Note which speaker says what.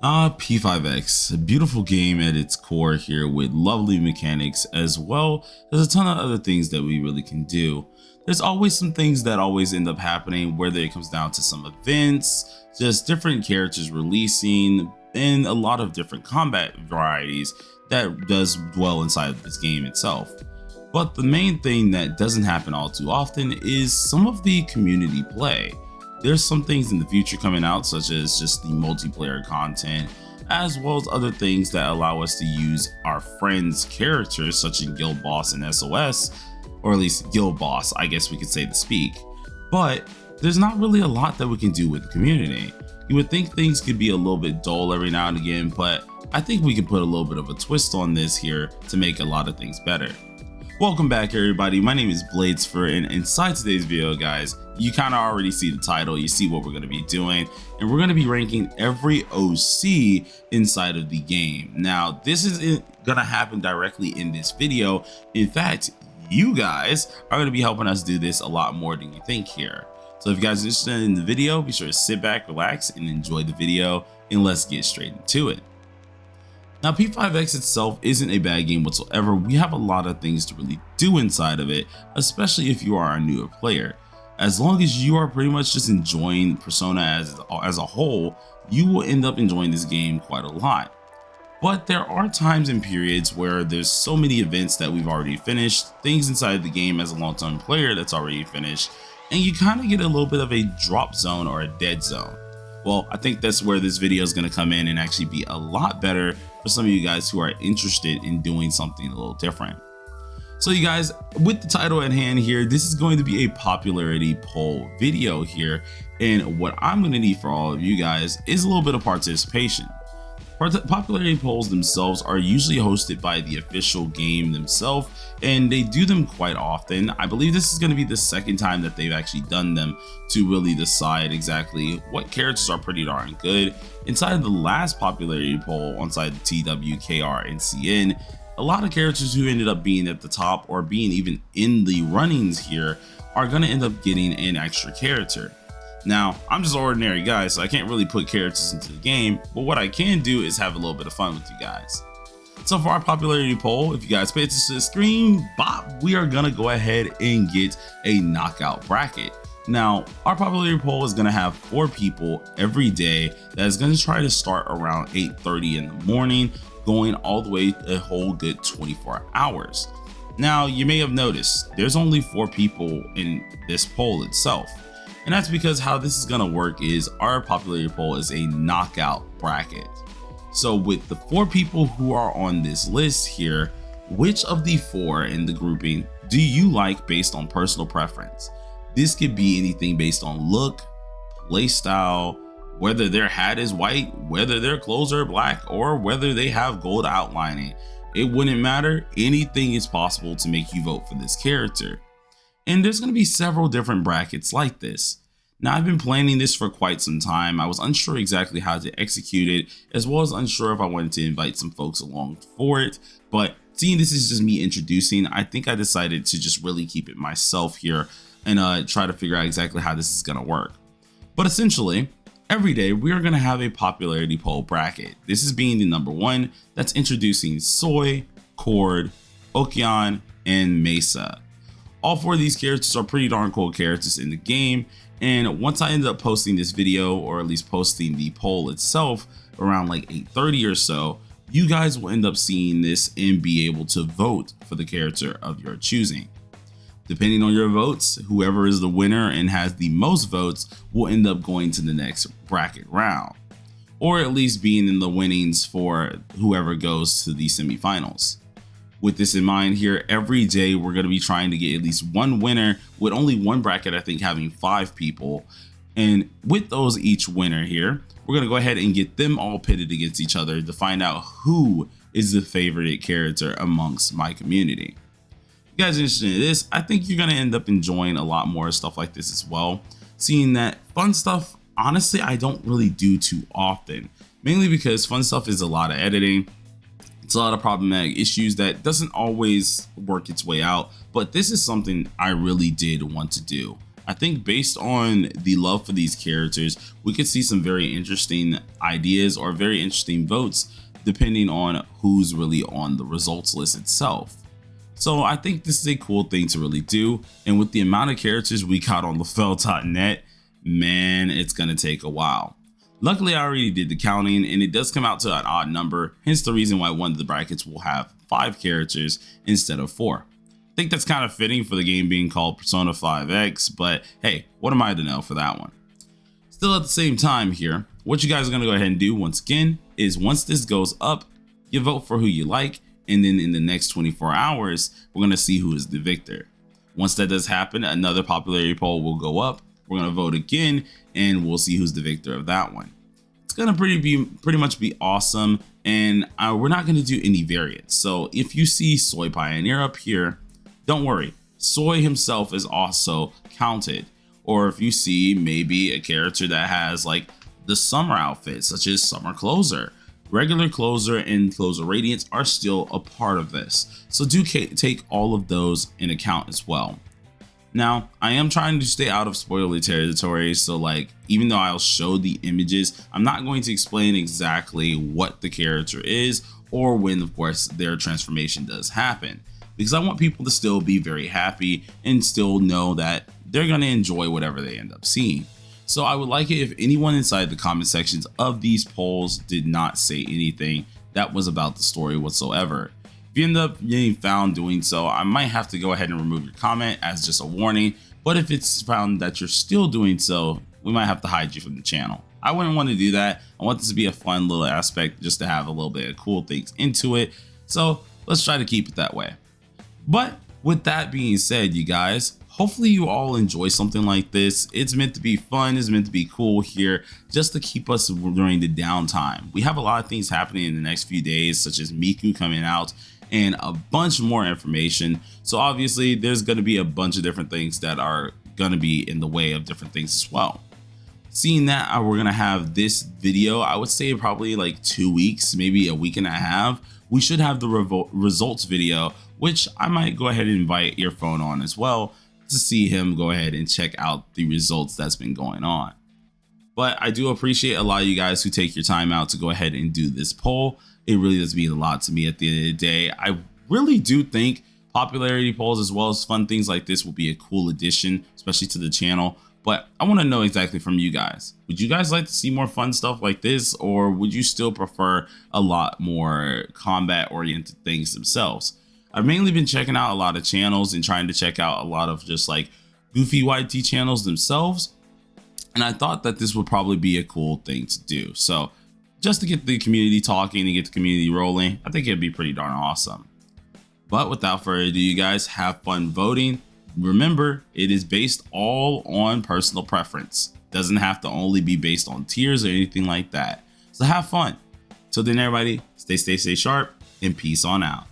Speaker 1: P5X, a beautiful game at its core here with lovely mechanics, as well as a ton of other things that we really can do. There's always some things that always end up happening, whether it comes down to some events, just different characters releasing, and a lot of different combat varieties that does dwell inside of this game itself. But the main thing that doesn't happen all too often is some of the community play. There's some things in the future coming out, such as just the multiplayer content, as well as other things that allow us to use our friends' characters, such as Guild Boss and SOS, or at least Guild Boss, I guess we could say to speak. But there's not really a lot that we can do with the community. You would think things could be a little bit dull every now and again, but I think we can put a little bit of a twist on this here to make a lot of things better. Welcome back everybody, my name is Bladecifer, and inside today's video guys, you kind of already see the title, you see what we're going to be doing, and we're going to be ranking every OC inside of the game. Now this isn't going to happen directly in this video. In fact, you guys are going to be helping us do this a lot more than you think here. So if you guys are interested in the video, be sure to sit back, relax, and enjoy the video, and let's get straight into it. Now P5X itself isn't a bad game whatsoever. We have a lot of things to really do inside of it, especially if you are a newer player. As long as you are pretty much just enjoying Persona as a whole, you will end up enjoying this game quite a lot. But there are times and periods where there's so many events that we've already finished, things inside the game as a long-time player that's already finished, and you kind of get a little bit of a drop zone or a dead zone. Well, I think that's where this video is going to come in and actually be a lot better for some of you guys who are interested in doing something a little different. So you guys, with the title at hand here, this is going to be a popularity poll video here, and what I'm going to need for all of you guys is a little bit of participation. Popularity polls themselves are usually hosted by the official game themselves, and they do them quite often. I believe this is going to be the second time that they've actually done them to really decide exactly what characters are pretty darn good. Inside of the last popularity poll inside the TWKR and CN, a lot of characters who ended up being at the top or being even in the runnings here are going to end up getting an extra character. Now, I'm just an ordinary guy, so I can't really put characters into the game, but what I can do is have a little bit of fun with you guys. So for our popularity poll, if you guys pay attention to the screen, we are gonna go ahead and get a knockout bracket. Now, our popularity poll is gonna have 4 people every day that is gonna try to start around 8:30 in the morning, going all the way a whole good 24 hours. Now, you may have noticed there's only 4 people in this poll itself. And that's because how this is gonna work is our popularity poll is a knockout bracket. So with the 4 people who are on this list here, which of the 4 in the grouping do you like based on personal preference? This could be anything based on look, play style, whether their hat is white, whether their clothes are black, or whether they have gold outlining. It wouldn't matter, anything is possible to make you vote for this character. And there's going to be several different brackets like this. Now I've been planning this for quite some time. I was unsure exactly how to execute it, as well as unsure if I wanted to invite some folks along for it. But seeing this is just me introducing, I think I decided to just really keep it myself here and try to figure out exactly how this is going to work. But essentially, every day we are going to have a popularity poll bracket. This is being the number 1 that's introducing Soy, Cord, Okeon, and Mesa. All 4 of these characters are pretty darn cool characters in the game, and once I end up posting this video, or at least posting the poll itself around like 8:30 or so, you guys will end up seeing this and be able to vote for the character of your choosing. Depending on your votes, whoever is the winner and has the most votes will end up going to the next bracket round, or at least being in the winnings for whoever goes to the semifinals. With this in mind here, every day we're going to be trying to get at least 1 winner, with only 1 bracket I think having 5 people. And with those each winner here, we're going to go ahead and get them all pitted against each other to find out who is the favorite character amongst my community. If you guys are interested in this, I think you're going to end up enjoying a lot more stuff like this as well. Seeing that fun stuff, honestly, I don't really do too often, mainly because fun stuff is a lot of editing. It's a lot of problematic issues that doesn't always work its way out, but this is something I really did want to do. I think based on the love for these characters, we could see some very interesting ideas or very interesting votes depending on who's really on the results list itself. So I think this is a cool thing to really do, and with the amount of characters we got on lefel.net, man, it's gonna take a while. Luckily, I already did the counting and it does come out to an odd number, hence the reason why one of the brackets will have 5 characters instead of 4. I think that's kind of fitting for the game being called Persona 5X, but hey, what am I to know for that one? Still at the same time here, what you guys are gonna go ahead and do once again is once this goes up, you vote for who you like, and then in the next 24 hours, we're gonna see who is the victor. Once that does happen, another popularity poll will go up. We're gonna vote again, and we'll see who's the victor of that one. It's gonna pretty much be awesome, and we're not gonna do any variants. So if you see Soy Pioneer up here, don't worry, Soy himself is also counted. Or if you see maybe a character that has like the summer outfit, such as Summer Closer, regular Closer and Closer Radiance are still a part of this. So do take all of those in account as well. Now, I am trying to stay out of spoiler territory, so like, even though I'll show the images, I'm not going to explain exactly what the character is or when, of course, their transformation does happen, because I want people to still be very happy and still know that they're going to enjoy whatever they end up seeing. So I would like it if anyone inside the comment sections of these polls did not say anything that was about the story whatsoever. If you end up getting found doing so, I might have to go ahead and remove your comment as just a warning, but if it's found that you're still doing so, we might have to hide you from the channel. I wouldn't want to do that. I want this to be a fun little aspect just to have a little bit of cool things into it. So let's try to keep it that way. But with that being said, you guys, hopefully you all enjoy something like this. It's meant to be fun, it's meant to be cool here, just to keep us during the downtime. We have a lot of things happening in the next few days, such as Miku coming out and a bunch more information. So obviously there's going to be a bunch of different things that are going to be in the way of different things as well. Seeing that we're going to have this video, I would say probably like 2 weeks, maybe a week and a half, we should have the results video, which I might go ahead and invite Earphone on as well to see him go ahead and check out the results that's been going on. But I do appreciate a lot of you guys who take your time out to go ahead and do this poll. It really does mean a lot to me at the end of the day. I really do think popularity polls as well as fun things like this will be a cool addition, especially to the channel. But I want to know exactly from you guys. Would you guys like to see more fun stuff like this, or would you still prefer a lot more combat oriented things themselves? I've mainly been checking out a lot of channels and trying to check out a lot of just like goofy YT channels themselves. And I thought that this would probably be a cool thing to do. So just to get the community talking and get the community rolling, I think it'd be pretty darn awesome. But without further ado, you guys, have fun voting. Remember, it is based all on personal preference. Doesn't have to only be based on tiers or anything like that. So have fun. Till then, everybody, stay sharp and peace on out.